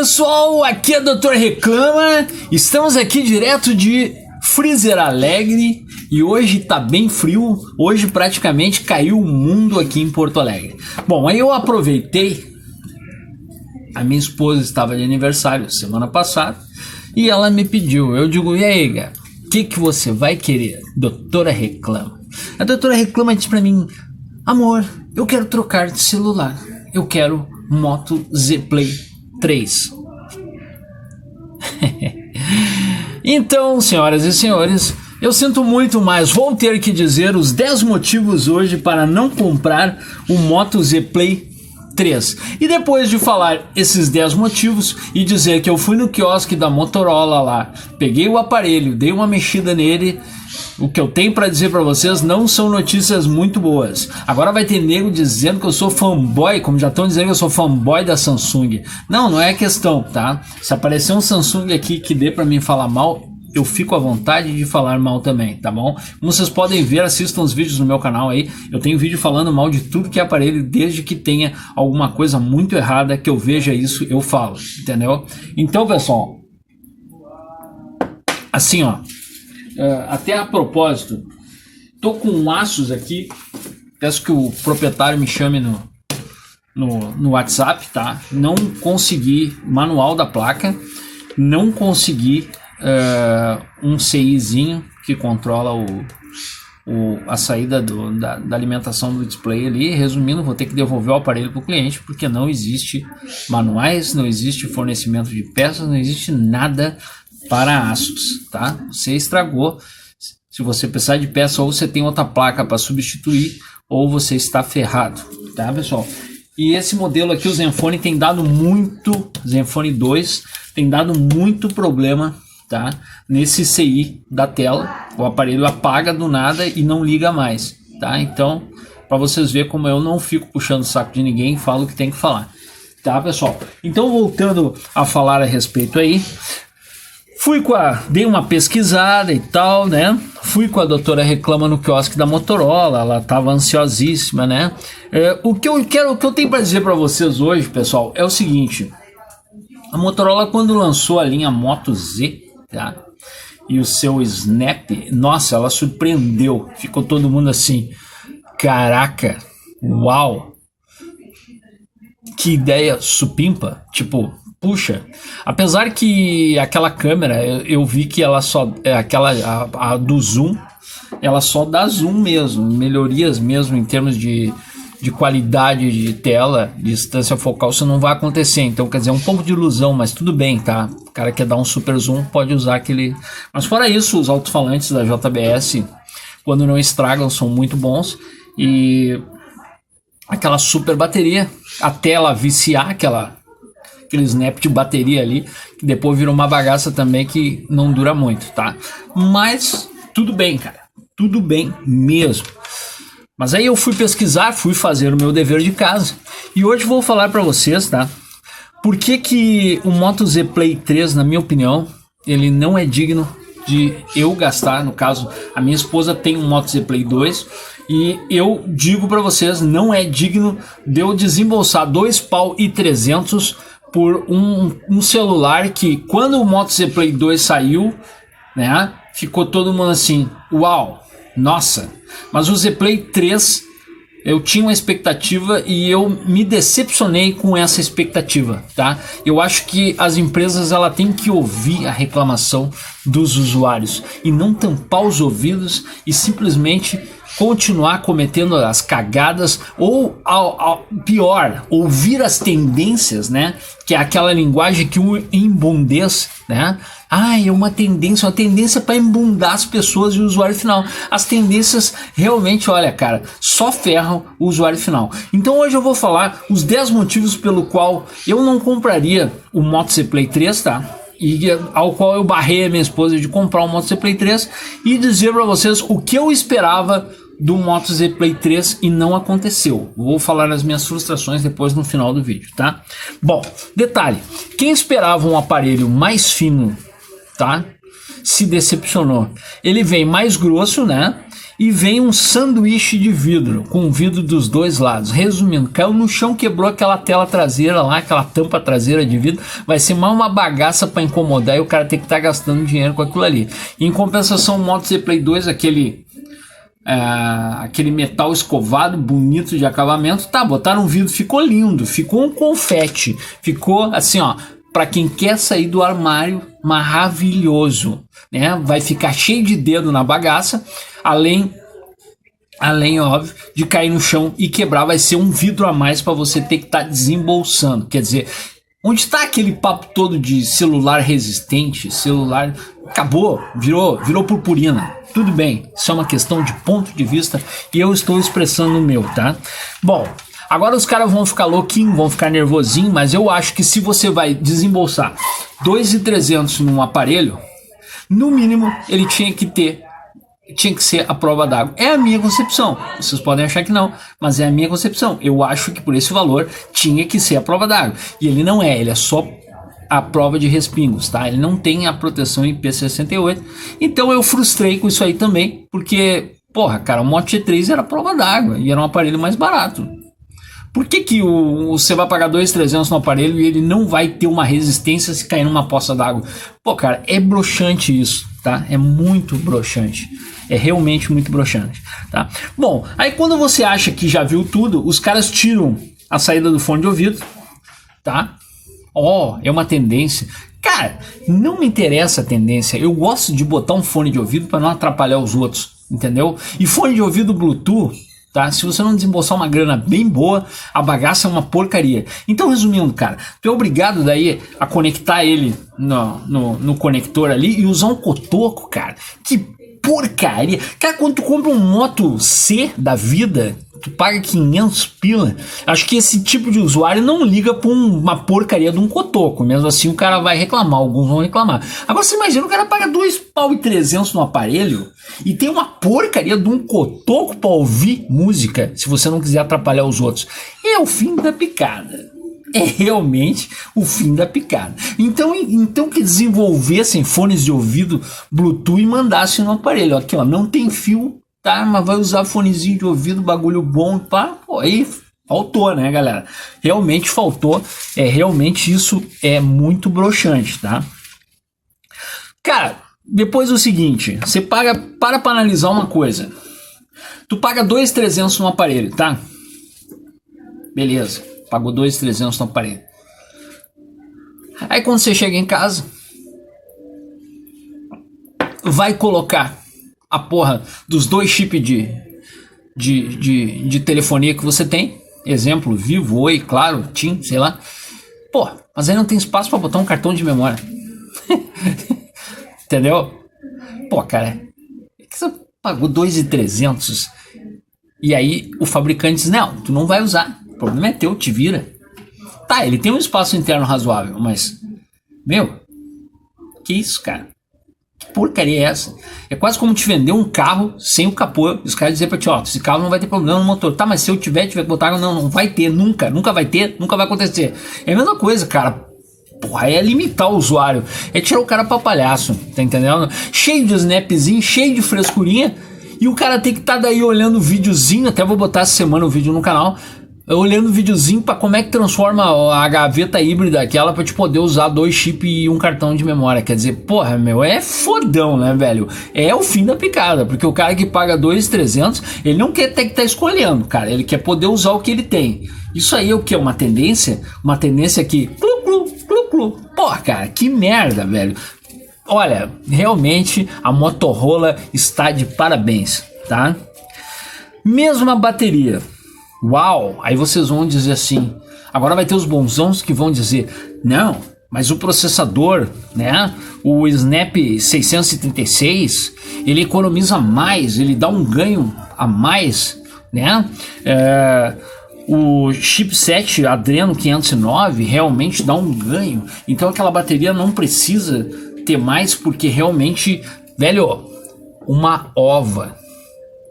pessoal, aqui é o Dr. Reclama, estamos aqui direto de Freezer Alegre e hoje tá bem frio, hoje praticamente caiu o mundo aqui em Porto Alegre. Bom, aí eu aproveitei, a minha esposa estava de aniversário semana passada e ela me pediu, eu digo, e aí, cara, o que você vai querer? Doutora Reclama. A doutora Reclama disse pra mim, amor, eu quero trocar de celular, eu quero Moto Z Play 3. Então, senhoras e senhores, eu sinto muito, mas vou ter que dizer os 10 motivos hoje para não comprar o Moto Z Play 3. E depois de falar esses 10 motivos e dizer que eu fui no quiosque da Motorola lá, peguei o aparelho, dei uma mexida nele, o que eu tenho para dizer para vocês não são notícias muito boas. Agora vai ter nego dizendo que eu sou fanboy, como já estão dizendo que eu sou fanboy da Samsung. Não é questão, tá? Se aparecer um Samsung aqui que dê para mim falar mal, eu fico à vontade de falar mal também, tá bom? Como vocês podem ver, assistam os vídeos no meu canal aí. Eu tenho vídeo falando mal de tudo que é aparelho, desde que tenha alguma coisa muito errada que eu veja isso, eu falo, entendeu? Então, pessoal, assim, ó, até a propósito, tô com um Asus aqui, peço que o proprietário me chame no WhatsApp, tá? Não consegui manual da placa, não consegui um CIzinho que controla a saída da alimentação do display ali. Resumindo, vou ter que devolver o aparelho para o cliente porque não existe manuais, não existe fornecimento de peças, não existe nada para Asus, tá? Você estragou. Se você precisar de peça, ou você tem outra placa para substituir, ou você está ferrado, tá, pessoal? E esse modelo aqui, o Zenfone, tem dado muito, Zenfone 2, tem dado muito problema, tá? Nesse CI da tela, o aparelho apaga do nada e não liga mais, tá? Então, para vocês verem como eu não fico puxando o saco de ninguém, falo o que tem que falar, tá, pessoal? Então, voltando a falar a respeito aí, dei uma pesquisada e tal, né? Fui com a doutora Reclama no quiosque da Motorola, ela tava ansiosíssima, né? O que eu tenho para dizer para vocês hoje, pessoal, é o seguinte: a Motorola, quando lançou a linha Moto Z, tá? E o seu Snap, nossa, ela surpreendeu, ficou todo mundo assim, caraca, uau, que ideia supimpa, tipo, puxa, apesar que aquela câmera, eu vi que ela só, a do zoom, ela só dá zoom mesmo, melhorias mesmo em termos de qualidade de tela, de distância focal, isso não vai acontecer. Então, quer dizer, um pouco de ilusão, mas tudo bem, tá? O cara quer dar um super zoom, pode usar aquele... Mas fora isso, os alto-falantes da JBS, quando não estragam, são muito bons. E aquela super bateria, até ela viciar aquele snap de bateria ali, que depois virou uma bagaça também que não dura muito, tá? Mas tudo bem, cara, tudo bem mesmo. Mas aí eu fui pesquisar, fui fazer o meu dever de casa e hoje vou falar para vocês, tá? Por que o Moto Z Play 3, na minha opinião, ele não é digno de eu gastar. No caso, a minha esposa tem um Moto Z Play 2 e eu digo para vocês, não é digno de eu desembolsar R$2.300 por um celular que, quando o Moto Z Play 2 saiu, né, ficou todo mundo assim, uau, nossa. Mas o Z Play 3, eu tinha uma expectativa e eu me decepcionei com essa expectativa, tá? Eu acho que as empresas ela têm que ouvir a reclamação dos usuários e não tampar os ouvidos e simplesmente continuar cometendo as cagadas ou, pior, ouvir as tendências, né? Que é aquela linguagem que o embundece, né? É uma tendência para embundar as pessoas e o usuário final. As tendências realmente, olha, cara, só ferram o usuário final. Então hoje eu vou falar os 10 motivos pelo qual eu não compraria o Moto Z Play 3, tá? E ao qual eu barrei a minha esposa de comprar o Moto Z Play 3 e dizer para vocês o que eu esperava do Moto Z Play 3 e não aconteceu. Vou falar as minhas frustrações depois no final do vídeo, tá? Bom, detalhe, quem esperava um aparelho mais fino, tá? Se decepcionou. Ele vem mais grosso, né? e vem um sanduíche de vidro, com o vidro dos dois lados. Resumindo, caiu no chão, quebrou aquela tela traseira lá, aquela tampa traseira de vidro, vai ser mais uma bagaça para incomodar e o cara tem que estar gastando dinheiro com aquilo ali. Em compensação, o Moto Z Play 2, aquele metal escovado, bonito de acabamento, tá, botaram um vidro, ficou lindo, ficou um confete, ficou assim, ó, para quem quer sair do armário, maravilhoso, né? Vai ficar cheio de dedo na bagaça, além óbvio, de cair no chão e quebrar, vai ser um vidro a mais para você ter que estar desembolsando. Quer dizer, onde está aquele papo todo de celular resistente, celular... Acabou, virou purpurina. Tudo bem, isso é uma questão de ponto de vista e eu estou expressando o meu, tá? Bom, agora os caras vão ficar louquinhos, vão ficar nervosinhos, mas eu acho que se você vai desembolsar 2.300 num aparelho, no mínimo ele tinha que ser a prova d'água. É a minha concepção. Vocês podem achar que não, mas é a minha concepção. Eu acho que por esse valor tinha que ser a prova d'água. E ele não é, ele é só a prova de respingos, tá? Ele não tem a proteção IP68. Então eu frustrei com isso aí também, porque, porra, cara, o Moto G3 era a prova d'água e era um aparelho mais barato. Por que você vai pagar 2.300 no aparelho e ele não vai ter uma resistência se cair numa poça d'água? Pô, cara, é broxante isso, tá? É muito broxante. É realmente muito broxante, tá? Bom, aí quando você acha que já viu tudo, os caras tiram a saída do fone de ouvido, tá? É uma tendência. Cara, não me interessa a tendência. Eu gosto de botar um fone de ouvido para não atrapalhar os outros, entendeu? E fone de ouvido Bluetooth, tá? Se você não desembolsar uma grana bem boa, a bagaça é uma porcaria. Então, resumindo, cara, tu é obrigado daí a conectar ele no conector ali e usar um cotoco, cara. Que porcaria. Cara, quando tu compra um Moto C da vida, tu paga 500 pila. Acho que esse tipo de usuário não liga pra uma porcaria de um cotoco. Mesmo assim o cara vai reclamar, alguns vão reclamar. Agora você imagina, o cara paga 2.300 no aparelho e tem uma porcaria de um cotoco pra ouvir música, se você não quiser atrapalhar os outros. É o fim da picada. É realmente o fim da picada. Então que desenvolvessem fones de ouvido Bluetooth e mandassem no aparelho. Aqui, ó, não tem fio, tá? Mas vai usar fonezinho de ouvido, bagulho bom, pá. Pô, aí faltou, né, galera? Realmente faltou. Realmente isso é muito broxante, tá? Cara, depois o seguinte, você para analisar uma coisa. Tu paga 2.300 no aparelho, tá? Beleza. Pagou 2.300 no aparelho. Aí quando você chega em casa, vai colocar a porra dos 2 chips de telefonia que você tem. Exemplo, Vivo, Oi, Claro, TIM, sei lá. Pô, mas aí não tem espaço para botar um cartão de memória. Entendeu? Pô, cara, é que você pagou 2.300 e aí o fabricante diz, não, tu não vai usar. O problema é teu, te vira. Tá, ele tem um espaço interno razoável, mas... Meu, que isso, cara? Que porcaria é essa? É quase como te vender um carro sem o capô. Os caras dizem pra ti, ó, esse carro não vai ter problema no motor. Tá, mas se eu tiver que botar água, não vai ter, nunca vai ter, nunca vai acontecer. É a mesma coisa, cara. Porra, é limitar o usuário. É tirar o cara pra palhaço, tá entendendo? Cheio de snapzinho, cheio de frescurinha. E o cara tem que estar daí olhando o videozinho. Até vou botar essa semana o vídeo no canal. Olhando o videozinho para como é que transforma a gaveta híbrida aquela para te poder usar 2 chips e um cartão de memória. Quer dizer, porra, meu, é fodão, né, velho? É o fim da picada, porque o cara que paga 2.300, ele não quer ter que estar escolhendo, cara. Ele quer poder usar o que ele tem. Isso aí é o que? Uma tendência? Uma tendência que... Porra, cara, que merda, velho. Olha, realmente a Motorola está de parabéns, tá? Mesma bateria. Uau, aí vocês vão dizer assim, agora vai ter os bonzões que vão dizer, não, mas o processador, né, o Snap 636, ele economiza mais, ele dá um ganho a mais, né, o chipset Adreno 509 realmente dá um ganho, então aquela bateria não precisa ter mais, porque realmente, velho, uma ova.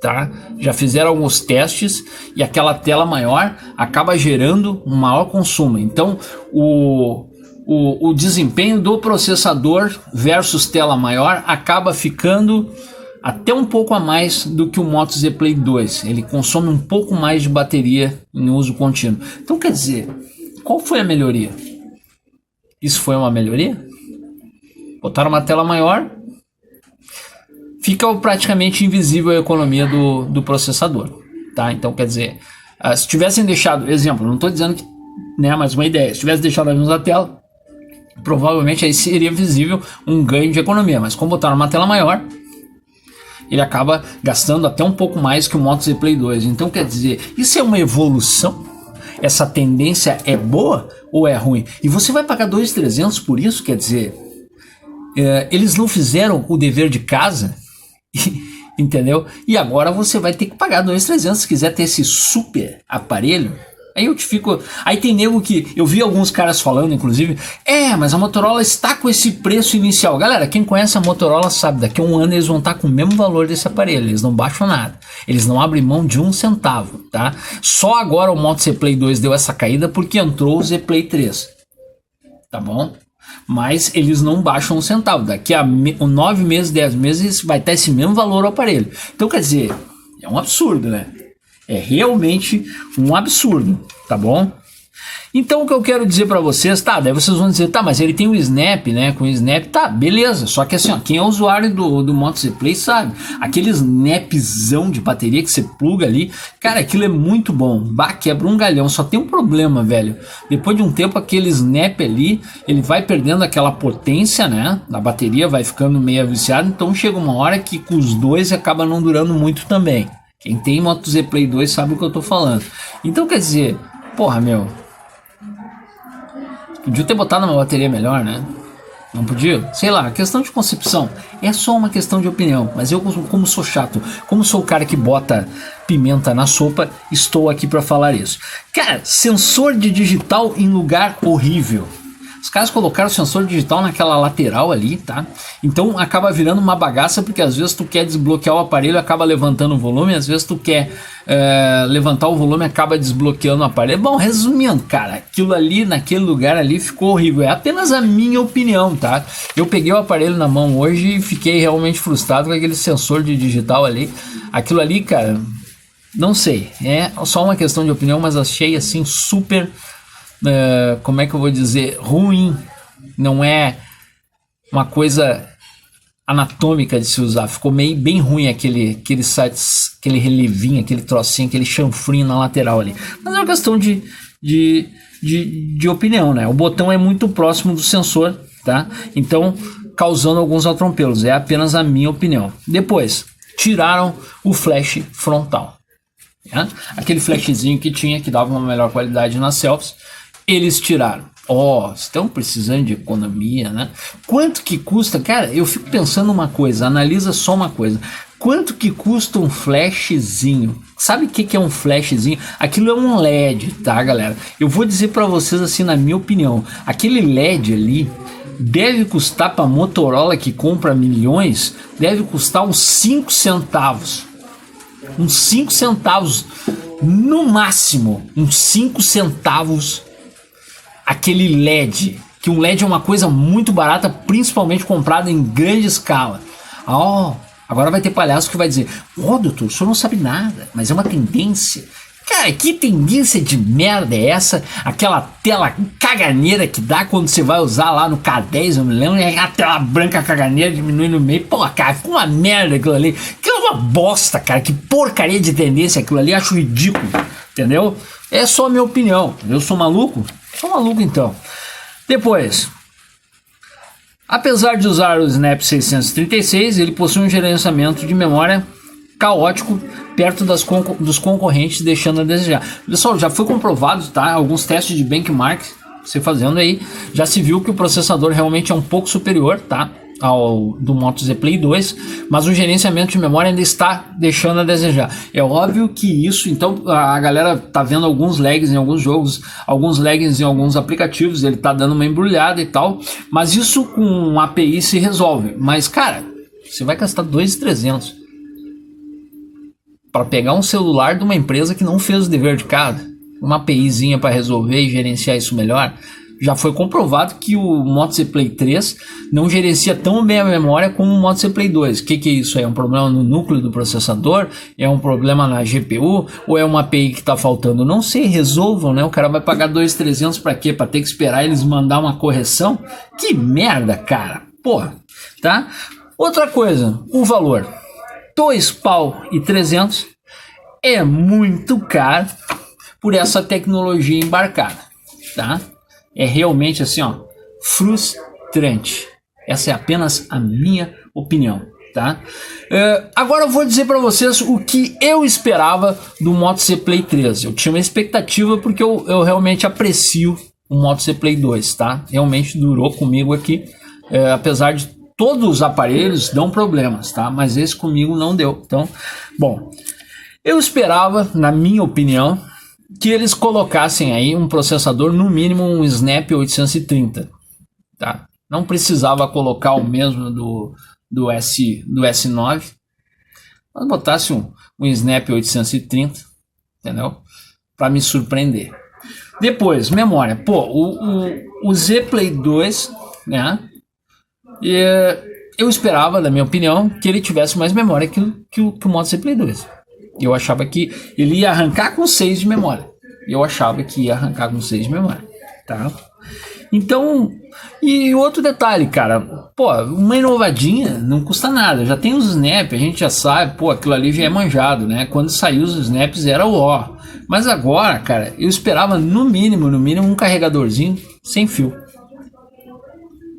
Tá? Já fizeram alguns testes e aquela tela maior acaba gerando um maior consumo. Então o desempenho do processador versus tela maior acaba ficando até um pouco a mais do que o Moto Z Play 2. Ele consome um pouco mais de bateria em uso contínuo. Então, quer dizer, qual foi a melhoria? Isso foi uma melhoria? Botaram uma tela maior, fica praticamente invisível a economia do processador, tá? Então, quer dizer, se tivessem deixado, exemplo, não estou dizendo que, né, mas uma ideia, se tivesse deixado a mesma tela, provavelmente aí seria visível um ganho de economia, mas como botaram uma tela maior, ele acaba gastando até um pouco mais que o Moto Z Play 2. Então, quer dizer, isso é uma evolução? Essa tendência é boa ou é ruim? E você vai pagar 2.300 por isso? Quer dizer, eles não fizeram o dever de casa, entendeu? E agora você vai ter que pagar 2.300 se quiser ter esse super aparelho. Aí tem nego que eu vi alguns caras falando, inclusive, mas a Motorola está com esse preço inicial. Galera, quem conhece a Motorola sabe, daqui a um ano eles vão estar com o mesmo valor desse aparelho, eles não baixam nada, eles não abrem mão de um centavo, tá? Só agora o Moto Z Play 2 deu essa caída porque entrou o Z Play 3, tá bom? Mas eles não baixam um centavo, daqui a 9 meses, 10 meses vai estar esse mesmo valor ao aparelho. Então, quer dizer, é um absurdo, né? É realmente um absurdo, tá bom? Então o que eu quero dizer pra vocês, tá, daí vocês vão dizer, tá, mas ele tem o Snap, né, com o Snap, tá, beleza, só que assim, ó, quem é usuário do Moto Z Play sabe, aquele Snapzão de bateria que você pluga ali, cara, aquilo é muito bom, quebra um galhão, só tem um problema, velho, depois de um tempo aquele Snap ali, ele vai perdendo aquela potência, né, da bateria, vai ficando meio viciado, então chega uma hora que com os dois acaba não durando muito também. Quem tem Moto Z Play 2 sabe o que eu tô falando. Então, quer dizer, porra, meu, podia ter botado uma bateria melhor, né? Não podia? Sei lá, questão de concepção. É só uma questão de opinião. Mas eu, como sou chato, como sou o cara que bota pimenta na sopa, estou aqui pra falar isso. Cara, sensor de digital em lugar horrível. Os caras colocaram o sensor digital naquela lateral ali, tá? Então acaba virando uma bagaça, porque às vezes tu quer desbloquear o aparelho, acaba levantando o volume, às vezes tu quer levantar o volume, acaba desbloqueando o aparelho. Bom, resumindo, cara, aquilo ali, naquele lugar ali, ficou horrível. É apenas a minha opinião, tá? Eu peguei o aparelho na mão hoje e fiquei realmente frustrado com aquele sensor de digital ali. Aquilo ali, cara, não sei, é só uma questão de opinião, mas achei assim super... como é que eu vou dizer, ruim, não é uma coisa anatômica de se usar, ficou bem ruim aquele relevinho, aquele trocinho, aquele chanfrinho na lateral ali, mas é uma questão de opinião, né? O botão é muito próximo do sensor, tá? Então causando alguns atropelos, é apenas a minha opinião. Depois tiraram o flash frontal, né? Aquele flashzinho que tinha, que dava uma melhor qualidade nas selfies, eles tiraram. Estão precisando de economia, né? Quanto que custa? Cara, eu fico pensando uma coisa, analisa só uma coisa. Quanto que custa um flashzinho? Sabe o que é um flashzinho? Aquilo é um LED, tá, galera? Eu vou dizer pra vocês assim, na minha opinião, aquele LED ali deve custar pra Motorola, que compra milhões, deve custar uns 5 centavos. Uns 5 centavos, no máximo, uns 5 centavos. Aquele LED, que um LED é uma coisa muito barata, principalmente comprada em grande escala. Agora vai ter palhaço que vai dizer, doutor, o senhor não sabe nada, mas é uma tendência. Cara, que tendência de merda é essa? Aquela tela caganeira que dá quando você vai usar lá no K10, eu me lembro, é a tela branca caganeira, diminui no meio. Pô, cara, ficou uma merda aquilo ali. Aquilo é uma bosta, cara, que porcaria de tendência aquilo ali, acho ridículo, entendeu? É só a minha opinião, eu sou maluco? Sou maluco então. Depois, apesar de usar o Snap 636, ele possui um gerenciamento de memória caótico perto dos concorrentes, deixando a desejar. Pessoal, já foi comprovado, tá? Alguns testes de benchmark você fazendo aí, já se viu que o processador realmente é um pouco superior, tá? Ao do Moto Z Play 2, mas o gerenciamento de memória ainda está deixando a desejar. É óbvio que isso, então a galera tá vendo alguns lags em alguns jogos, alguns lags em alguns aplicativos, ele tá dando uma embrulhada e tal, mas isso com um API se resolve. Mas cara, você vai gastar 2.300 para pegar um celular de uma empresa que não fez o dever de casa, uma APIzinha para resolver e gerenciar isso melhor. Já foi comprovado que o Moto Z Play 3 não gerencia tão bem a memória como o Moto Z Play 2. O que é isso? É um problema no núcleo do processador? É um problema na GPU? Ou é uma API que está faltando? Não sei, resolvam, né? O cara vai pagar 2.300 para quê? Para ter que esperar eles mandar uma correção? Que merda, cara! Porra, tá? Outra coisa, o valor. 2.300 é muito caro por essa tecnologia embarcada, tá? É realmente assim, ó, frustrante. Essa é apenas a minha opinião, tá? Agora eu vou dizer para vocês o que eu esperava do Moto Z Play 3. Eu tinha uma expectativa porque eu realmente aprecio o Moto Z Play 2, tá? Realmente durou comigo aqui, apesar de todos os aparelhos dão problemas, tá? Mas esse comigo não deu. Então, bom, eu esperava, na minha opinião, que eles colocassem aí um processador, no mínimo um Snap 830, tá? Não precisava colocar o mesmo do S9, mas botasse um Snap 830, entendeu? Para me surpreender. Depois, memória. Pô, o Z Play 2, né? Eu esperava, na minha opinião, que ele tivesse mais memória que o Moto Z Play 2. Eu achava que ele ia arrancar com 6 de memória. Eu achava que ia arrancar com 6 de memória, tá? Então, e outro detalhe, cara, pô, uma inovadinha não custa nada. Já tem os Snap, a gente já sabe, pô, aquilo ali já é manjado, né? Quando saiu os Snaps era o ó. Mas agora, cara, eu esperava no mínimo um carregadorzinho sem fio.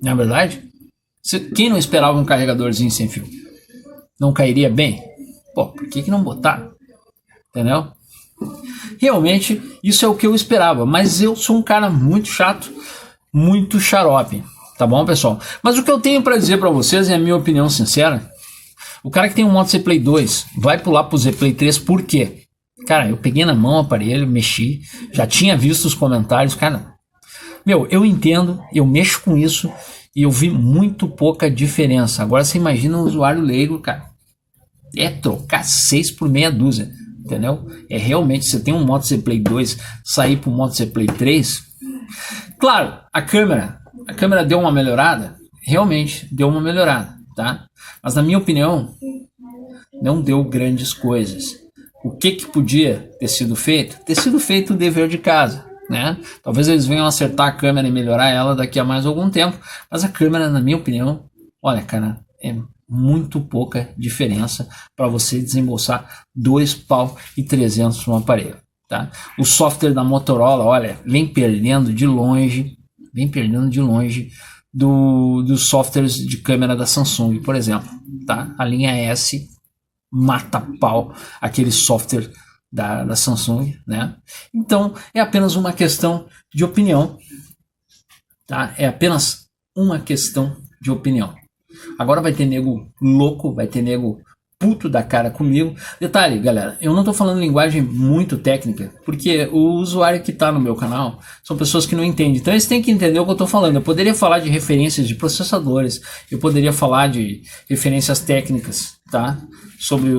Não é verdade? Quem não esperava um carregadorzinho sem fio? Não cairia bem? Pô, por que não botar? Entendeu? Realmente, isso é o que eu esperava. Mas eu sou um cara muito chato, muito xarope. Tá bom, pessoal? Mas o que eu tenho para dizer para vocês é a minha opinião sincera. O cara que tem um Moto Z Play 2 vai pular pro Z Play 3 por quê? Cara, eu peguei na mão o aparelho, mexi, já tinha visto os comentários. Cara, meu, eu entendo, eu mexo com isso e eu vi muito pouca diferença. Agora você imagina um usuário leigo, cara. É trocar 6 por meia dúzia, entendeu? É realmente, você tem um Moto Z Play 2, sair pro Moto Z Play 3. Claro, a câmera deu uma melhorada, realmente deu uma melhorada, tá? Mas na minha opinião, não deu grandes coisas. O que podia ter sido feito? Ter sido feito o dever de casa, né? Talvez eles venham acertar a câmera e melhorar ela daqui a mais algum tempo, mas a câmera, na minha opinião, olha, cara, é muito pouca diferença para você desembolsar 2.300 no aparelho, tá? O software da Motorola, olha, vem perdendo de longe dos softwares de câmera da Samsung, por exemplo, tá? A linha S mata pau aquele software da Samsung, né? Então é apenas uma questão de opinião, tá? É apenas uma questão de opinião. Agora vai ter nego louco, vai ter nego puto da cara comigo. Detalhe, galera, eu não tô falando linguagem muito técnica, porque o usuário que tá no meu canal são pessoas que não entendem. Então eles têm que entender o que eu tô falando. Eu poderia falar de referências de processadores, eu poderia falar de referências técnicas, tá? Sobre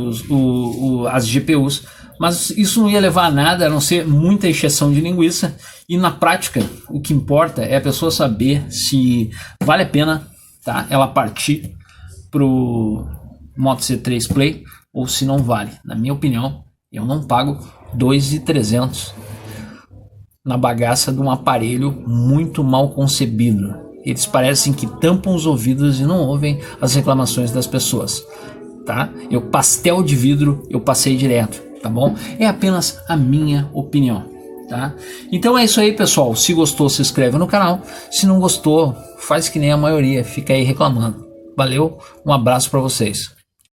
as GPUs, mas isso não ia levar a nada, a não ser muita encheção de linguiça. E na prática, o que importa é a pessoa saber se vale a pena, tá, ela partir pro Moto Z3 Play ou se não vale. Na minha opinião, eu não pago 2.300 na bagaça de um aparelho muito mal concebido. Eles parecem que tampam os ouvidos e não ouvem as reclamações das pessoas, tá? Pastel de vidro eu passei direto, tá bom? É apenas a minha opinião, tá? Então é isso aí, pessoal. Se gostou, se inscreve no canal. Se não gostou, faz que nem a maioria, fica aí reclamando. Valeu, um abraço para vocês.